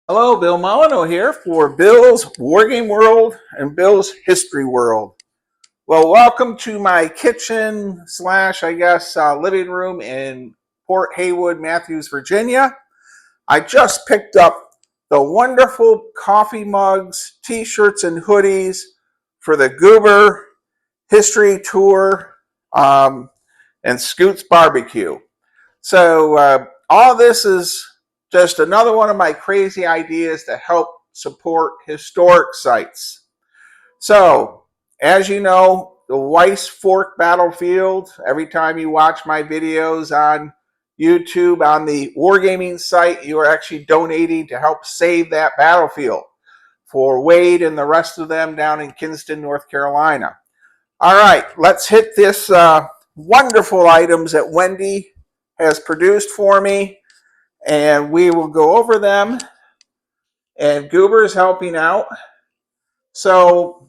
Hello, Bill Molyneux here for Bill's Wargame World and Bill's History World. Well, welcome to my kitchen slash, living room in Port Haywood, Matthews, Virginia. I just picked up the wonderful coffee mugs, t-shirts, and hoodies for the Goober History Tour and Scoot's Barbecue. So all this is just another one of my crazy ideas to help support historic sites. So, as you know, the Weiss Fork Battlefield, every time you watch my videos on YouTube on the Wargaming site, you are actually donating to help save that battlefield for Wade and the rest of them down in Kinston, North Carolina. All right, let's hit this wonderful items that Wendy has produced for me, and we will go over them. And Goober is helping out. So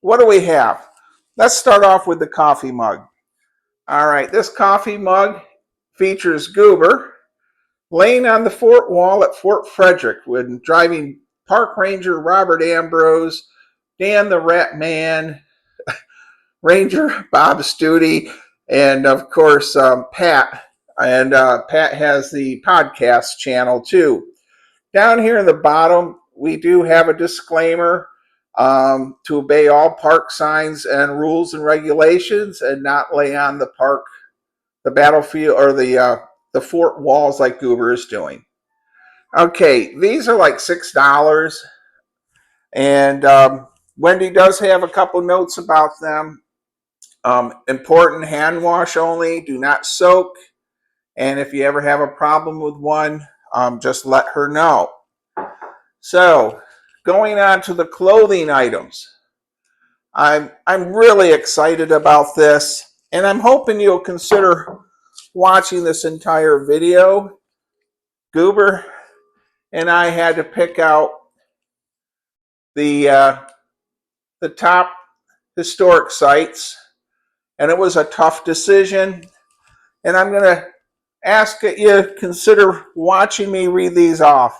what do we have? Let's start off with the coffee mug. All right, this coffee mug features Goober laying on the fort wall at Fort Frederick when driving Park Ranger Robert Ambrose, Dan the Rat Man, Ranger Bob Studi, and of course Pat. And Pat has the podcast channel too. Down here in the bottom, we do have a disclaimer to obey all park signs and rules and regulations and not lay on the battlefield, or the fort walls like Goober is doing. Okay, these are like $6, and Wendy does have a couple notes about them. Important hand wash only, do not soak, and if you ever have a problem with one, just let her know. So, going on to the clothing items. I'm really excited about this, and I'm hoping you'll consider watching this entire video. Goober and I had to pick out the top historic sites, and it was a tough decision. And I'm going to ask that you consider watching me read these off.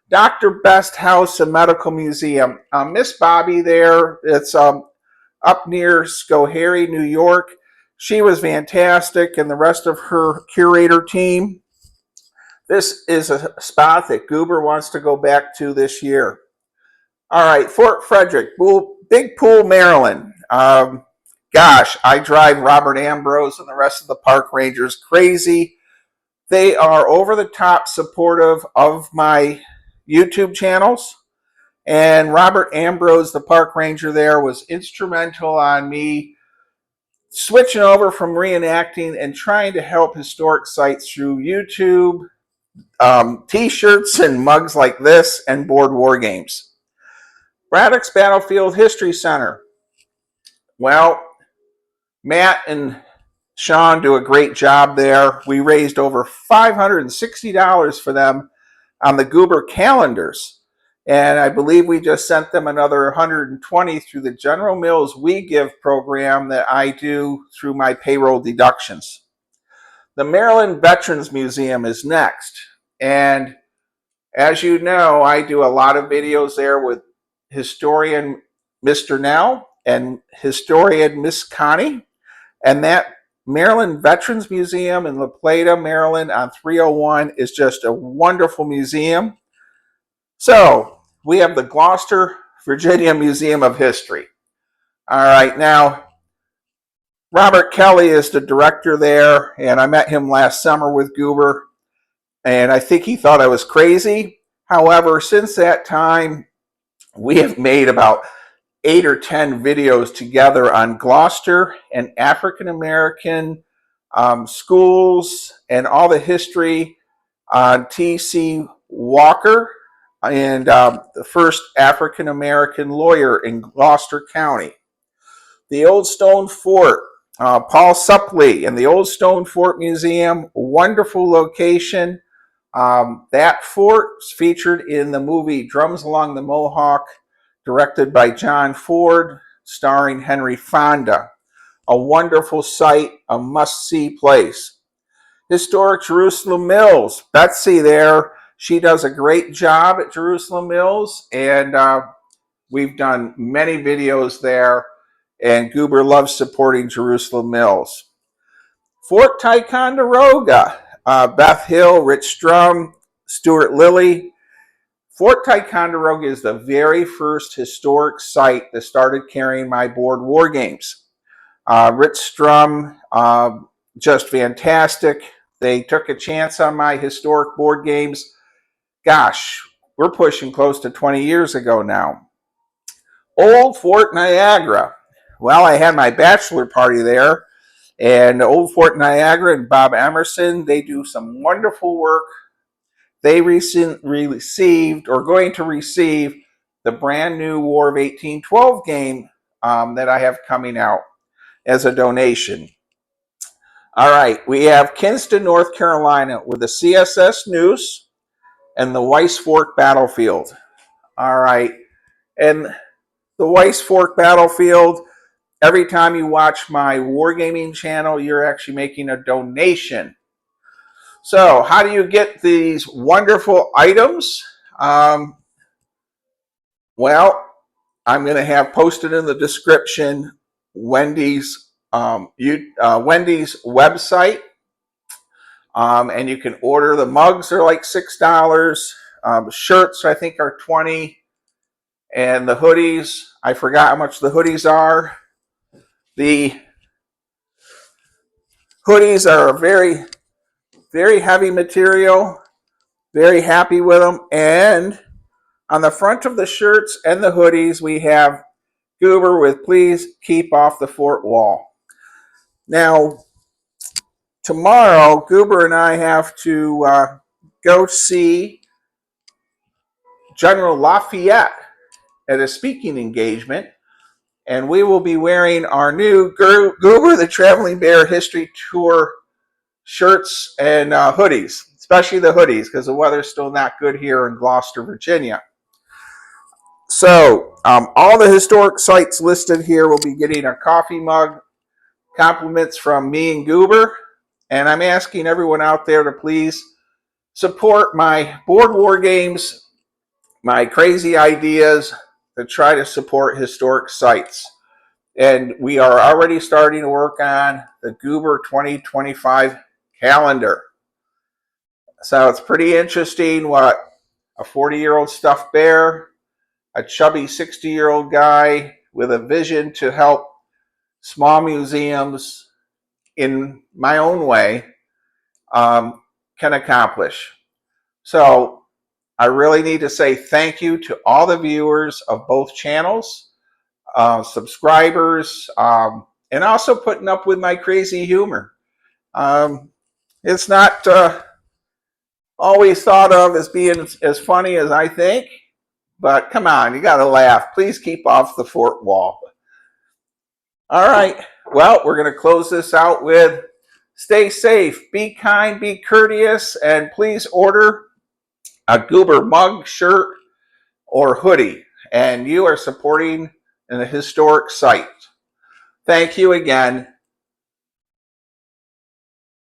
Dr. Best House and Medical Museum. Miss Bobby there, it's up near Schoharie, New York. She was fantastic, and the rest of her curator team. This is a spot that Goober wants to go back to this year. All right, Fort Frederick, Big Pool, Maryland. Gosh, I drive Robert Ambrose and the rest of the park rangers crazy. They are over the top supportive of my YouTube channels, and Robert Ambrose, the park ranger there, was instrumental on me switching over from reenacting and trying to help historic sites through YouTube, t-shirts and mugs like this, and board war games. Braddock's Battlefield History Center. Well, Matt and Sean do a great job there. We raised over $560 for them on the Goober calendars, and I believe we just sent them another $120 through the General Mills We Give program that I do through my payroll deductions. The Maryland Veterans Museum is next, and as you know, I do a lot of videos there with historian Mr. Nell and historian Miss Connie, and that Maryland Veterans Museum in La Plata, Maryland on 301 is just a wonderful museum. So we have the Gloucester, Virginia Museum of History. All right, now Robert Kelly is the director there, and I met him last summer with Goober, and I think he thought I was crazy. However, since that time, we have made about 8 or 10 videos together on Gloucester and African American schools and all the history on T.C. Walker, and the first African American lawyer in Gloucester County. The Old Stone Fort, Paul Suppley and the Old Stone Fort Museum, wonderful location. That fort is featured in the movie Drums Along the Mohawk, directed by John Ford, starring Henry Fonda. A wonderful site, a must-see place. Historic Jerusalem Mills, Betsy there, She does a great job at Jerusalem Mills, and we've done many videos there, and Goober loves supporting Jerusalem Mills. Fort Ticonderoga, Beth Hill, Rich Strum, Stuart Lilly. Fort Ticonderoga is the very first historic site that started carrying my board war games. Rich Strum, just fantastic. They took a chance on my historic board games. Gosh, we're pushing close to 20 years ago now. Old Fort Niagara. Well, I had my bachelor party there, and Old Fort Niagara and Bob Emerson, they do some wonderful work. They recently received, or going to receive, the brand new War of 1812 game that I have coming out as a donation. All right, we have Kinston, North Carolina with the CSS Noose and the Weiss Fork Battlefield. All right, and the Weiss Fork Battlefield, every time you watch my wargaming channel, you're actually making a donation. So how do you get these wonderful items? Well, I'm going to have posted in the description Wendy's website, and you can order. The mugs are like $6. Shirts I think are $20, and the hoodies, I forgot how much the hoodies are. The hoodies are a very, very heavy material. Very happy with them. And on the front of the shirts and the hoodies, we have Goober with "Please keep off the fort wall." Now, tomorrow, Goober and I have to go see General Lafayette at a speaking engagement, and we will be wearing our new Goober the Traveling Bear History Tour shirts and hoodies, especially the hoodies because the weather's still not good here in Gloucester, Virginia. So all the historic sites listed here will be getting a coffee mug, compliments from me and Goober, and I'm asking everyone out there to please support my board war games, my crazy ideas to try to support historic sites. And we are already starting to work on the Goober 2025 calendar. So it's pretty interesting what a 40-year-old stuffed bear, a chubby 60-year-old guy with a vision to help small museums in my own way can accomplish. So I really need to say thank you to all the viewers of both channels, subscribers, and also putting up with my crazy humor. It's not always thought of as being as funny as I think, but come on, you got to laugh. Please keep off the fort wall. All right, well, we're going to close this out with stay safe, be kind, be courteous, and please order a Goober mug, shirt, or hoodie, and you are supporting an historic site. Thank you again.